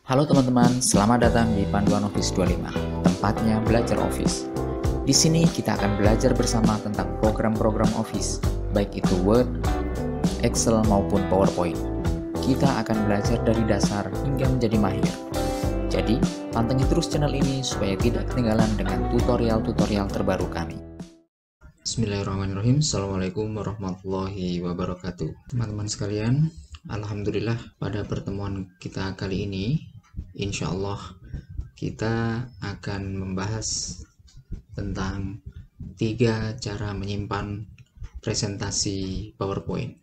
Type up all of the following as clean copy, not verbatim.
Halo teman-teman, selamat datang di Panduan Office 25, tempatnya belajar Office. Di sini kita akan belajar bersama tentang program-program Office, baik itu Word, Excel maupun PowerPoint. Kita akan belajar dari dasar hingga menjadi mahir. Jadi, pantengin terus channel ini supaya tidak ketinggalan dengan tutorial-tutorial terbaru kami. Bismillahirrahmanirrahim. Assalamualaikum warahmatullahi wabarakatuh. Teman-teman sekalian, alhamdulillah pada pertemuan kita kali ini, insya Allah kita akan membahas tentang 3 cara menyimpan presentasi PowerPoint.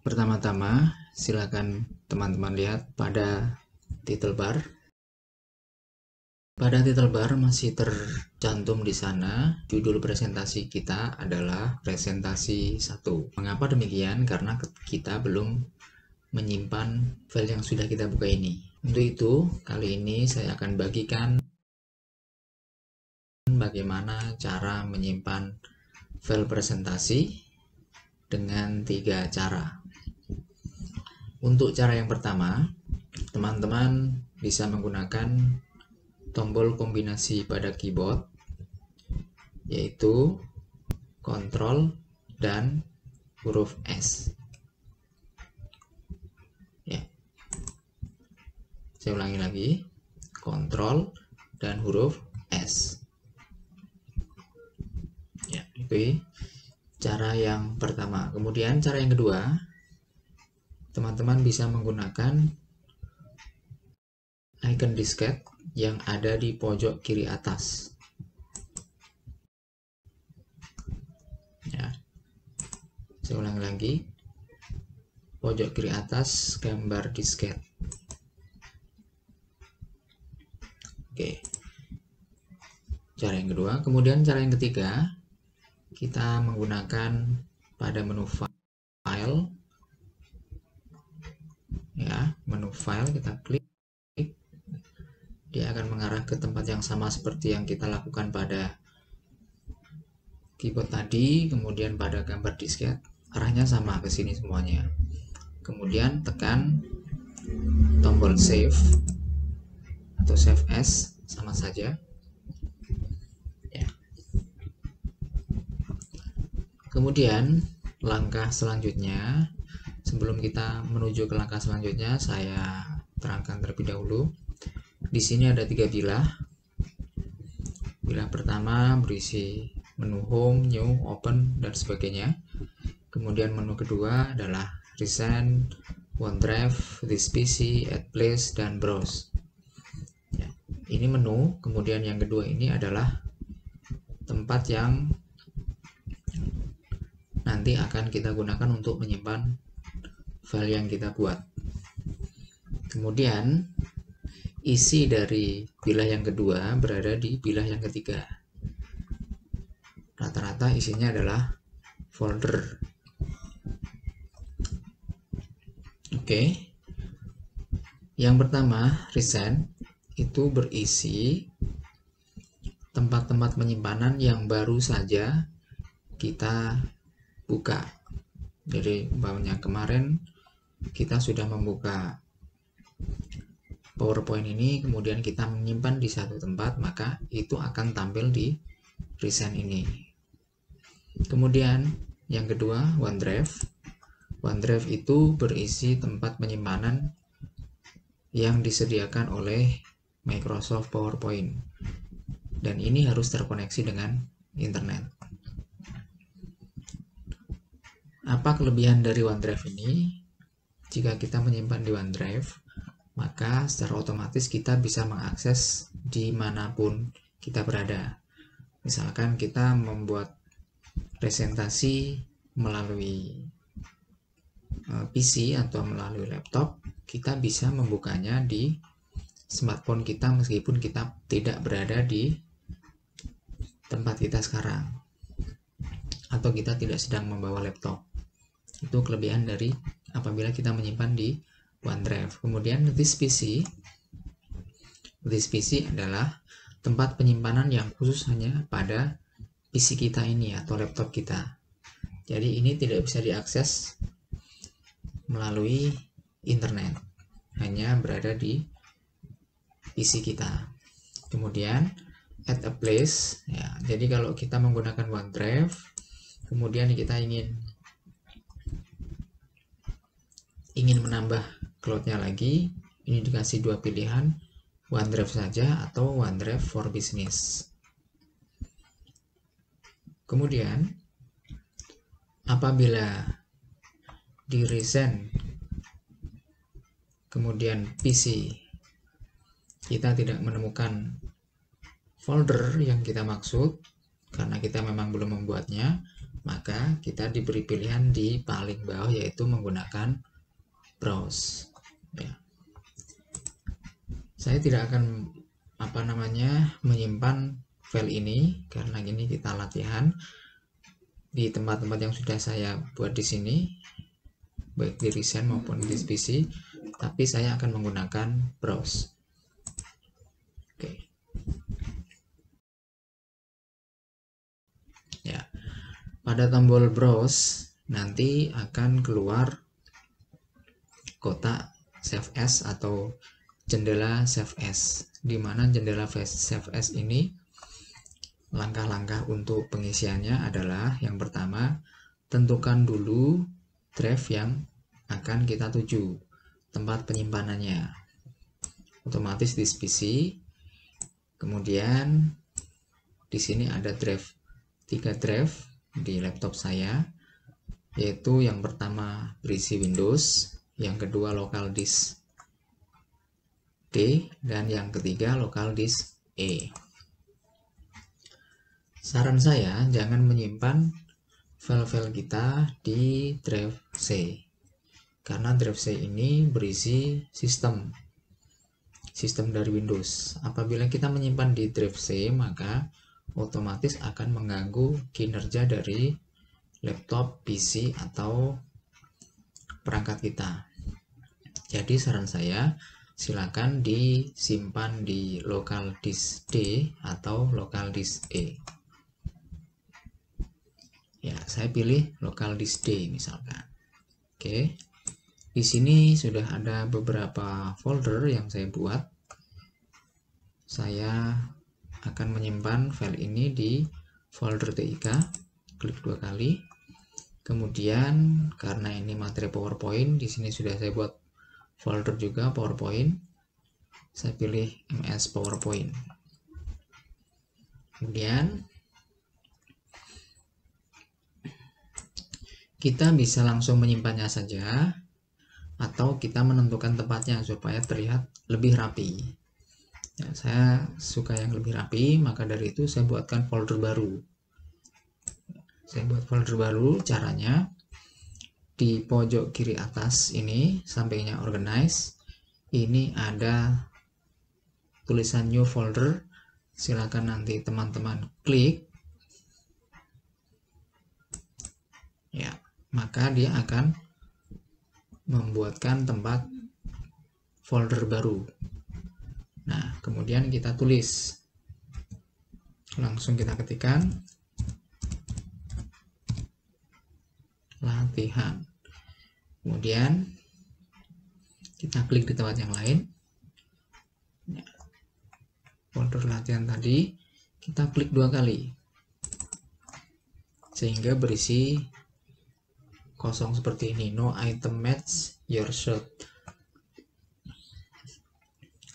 Pertama-tama, silakan teman-teman lihat pada title bar. Pada title bar masih tercantum di sana, judul presentasi kita adalah presentasi 1. Mengapa demikian? Karena kita belum menyimpan file yang sudah kita buka ini. Untuk itu, kali ini saya akan bagikan bagaimana cara menyimpan file presentasi dengan 3 cara. Untuk cara yang pertama, teman-teman bisa menggunakan tombol kombinasi pada keyboard, yaitu Ctrl dan huruf S. Ya. Saya ulangi lagi, Ctrl dan huruf S. Ya, itu cara yang pertama. Kemudian cara yang kedua, teman-teman bisa menggunakan icon disket yang ada di pojok kiri atas. Ya. Saya ulangi lagi. Pojok kiri atas gambar disket. Oke. Cara yang kedua, kemudian cara yang ketiga, kita menggunakan pada menu file. Ya, menu file kita klik. Dia akan mengarah ke tempat yang sama seperti yang kita lakukan pada keyboard tadi, kemudian pada gambar disket, arahnya sama ke sini semuanya. Kemudian tekan tombol save atau save as, sama saja. Ya. Kemudian langkah selanjutnya, sebelum kita menuju ke langkah selanjutnya, saya terangkan terlebih dahulu. Di sini ada 3 bilah. Bilah pertama berisi menu home, new, open, dan sebagainya. Kemudian menu kedua adalah recent, OneDrive, this PC, add place, dan browse. Ya, ini menu. Kemudian yang kedua ini adalah tempat yang nanti akan kita gunakan untuk menyimpan file yang kita buat. Kemudian isi dari bilah yang kedua berada di bilah yang ketiga. Rata-rata isinya adalah folder. Oke. Yang pertama, recent, itu berisi tempat-tempat penyimpanan yang baru saja kita buka. Jadi umpamanya kemarin kita sudah membuka PowerPoint ini, kemudian kita menyimpan di satu tempat, maka itu akan tampil di recent ini. Kemudian yang kedua, OneDrive. OneDrive itu berisi tempat penyimpanan yang disediakan oleh Microsoft PowerPoint, dan ini harus terkoneksi dengan internet. Apa kelebihan dari OneDrive ini? Jika kita menyimpan di OneDrive, maka secara otomatis kita bisa mengakses dimanapun kita berada. Misalkan kita membuat presentasi melalui PC atau melalui laptop, kita bisa membukanya di smartphone kita meskipun kita tidak berada di tempat kita sekarang, atau kita tidak sedang membawa laptop. Itu kelebihan dari apabila kita menyimpan di OneDrive. Kemudian this PC adalah tempat penyimpanan yang khusus hanya pada PC kita ini atau laptop kita. Jadi ini tidak bisa diakses melalui internet, hanya berada di PC kita. Kemudian add a place ya. Jadi kalau kita menggunakan OneDrive, kemudian kita ingin menambah cloud-nya lagi, ini dikasih dua pilihan, OneDrive saja atau OneDrive for Business. Kemudian apabila di recent kemudian PC kita tidak menemukan folder yang kita maksud karena kita memang belum membuatnya, maka kita diberi pilihan di paling bawah yaitu menggunakan browse ya. Saya tidak akan menyimpan file ini karena ini kita latihan di tempat-tempat yang sudah saya buat di sini, baik di recent maupun di PC, tapi saya akan menggunakan browse. Oke. Ya, pada tombol browse nanti akan keluar kotak save as atau jendela save as, di mana jendela save as ini langkah-langkah untuk pengisiannya adalah yang pertama, tentukan dulu drive yang akan kita tuju, tempat penyimpanannya, otomatis di PC. Kemudian di sini ada drive, 3 drive di laptop saya, yaitu yang pertama berisi Windows, yang kedua local disk D, dan yang ketiga local disk E. Saran saya jangan menyimpan file-file kita di drive C, karena drive C ini berisi sistem dari Windows. Apabila kita menyimpan di drive C, maka otomatis akan mengganggu kinerja dari laptop, PC, atau perangkat kita. Jadi saran saya, silakan disimpan di local disk D atau local disk E. Ya, saya pilih local disk D misalkan. Oke. Di sini sudah ada beberapa folder yang saya buat. Saya akan menyimpan file ini di folder TIK, klik 2 kali. Kemudian karena ini materi PowerPoint, di sini sudah saya buat folder juga PowerPoint. Saya pilih MS PowerPoint. Kemudian kita bisa langsung menyimpannya saja, atau kita menentukan tempatnya supaya terlihat lebih rapi. Ya, saya suka yang lebih rapi, maka dari itu saya buatkan folder baru. Saya buat folder baru, caranya di pojok kiri atas ini, sampingnya organize, ini ada tulisan new folder. Silakan nanti teman-teman klik, ya, maka dia akan membuatkan tempat folder baru. Nah, kemudian kita tulis, langsung kita ketikkan latihan. Kemudian kita klik di tempat yang lain. Folder latihan tadi kita klik 2 kali sehingga berisi kosong seperti ini. No item match your shot.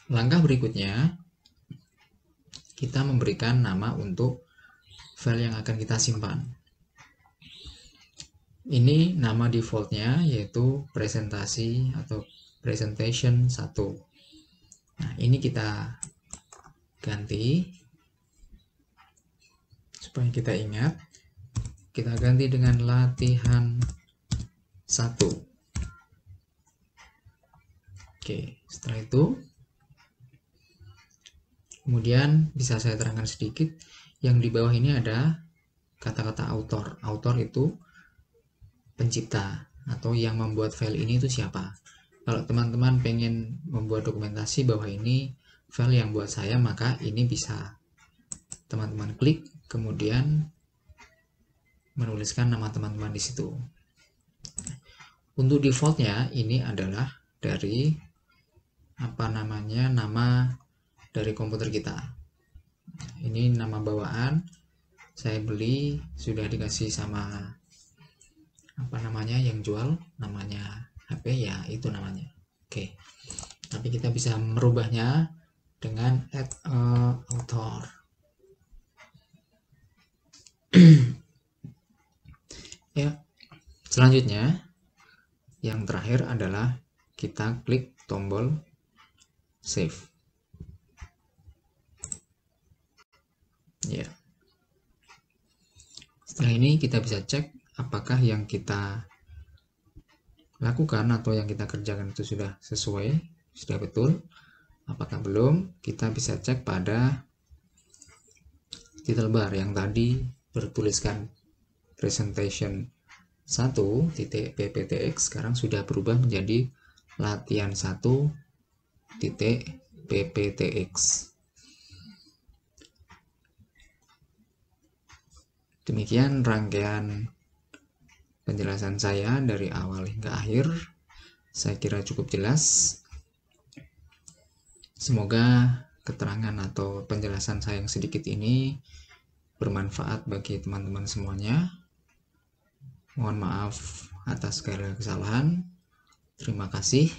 Langkah berikutnya, kita memberikan nama untuk file yang akan kita simpan. Ini nama defaultnya yaitu presentasi atau presentation 1. Nah, ini kita ganti supaya kita ingat. Kita ganti dengan latihan 1. Oke, setelah itu kemudian bisa saya terangkan sedikit, yang di bawah ini ada kata-kata author. Author itu pencipta atau yang membuat file ini itu siapa. Kalau teman-teman pengen membuat dokumentasi bahwa ini file yang buat saya, maka ini bisa teman-teman klik kemudian menuliskan nama teman-teman di situ. Untuk defaultnya ini adalah dari nama dari komputer kita. Ini nama bawaan, saya beli, sudah dikasih sama apa namanya yang jual, namanya HP ya, itu namanya. Oke, tapi kita bisa merubahnya dengan add author. Ya, selanjutnya yang terakhir adalah kita klik tombol save. Ya. Setelah ini kita bisa cek apakah yang kita lakukan atau yang kita kerjakan itu sudah sesuai, sudah betul. Apakah belum, kita bisa cek pada title bar yang tadi bertuliskan presentation 1.pptx, sekarang sudah berubah menjadi latihan 1.pptx. Demikian rangkaian penjelasan saya dari awal hingga akhir. Saya kira cukup jelas. Semoga keterangan atau penjelasan saya yang sedikit ini bermanfaat bagi teman-teman semuanya. Mohon maaf atas segala kesalahan. Terima kasih.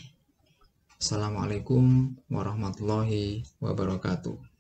Assalamualaikum warahmatullahi wabarakatuh.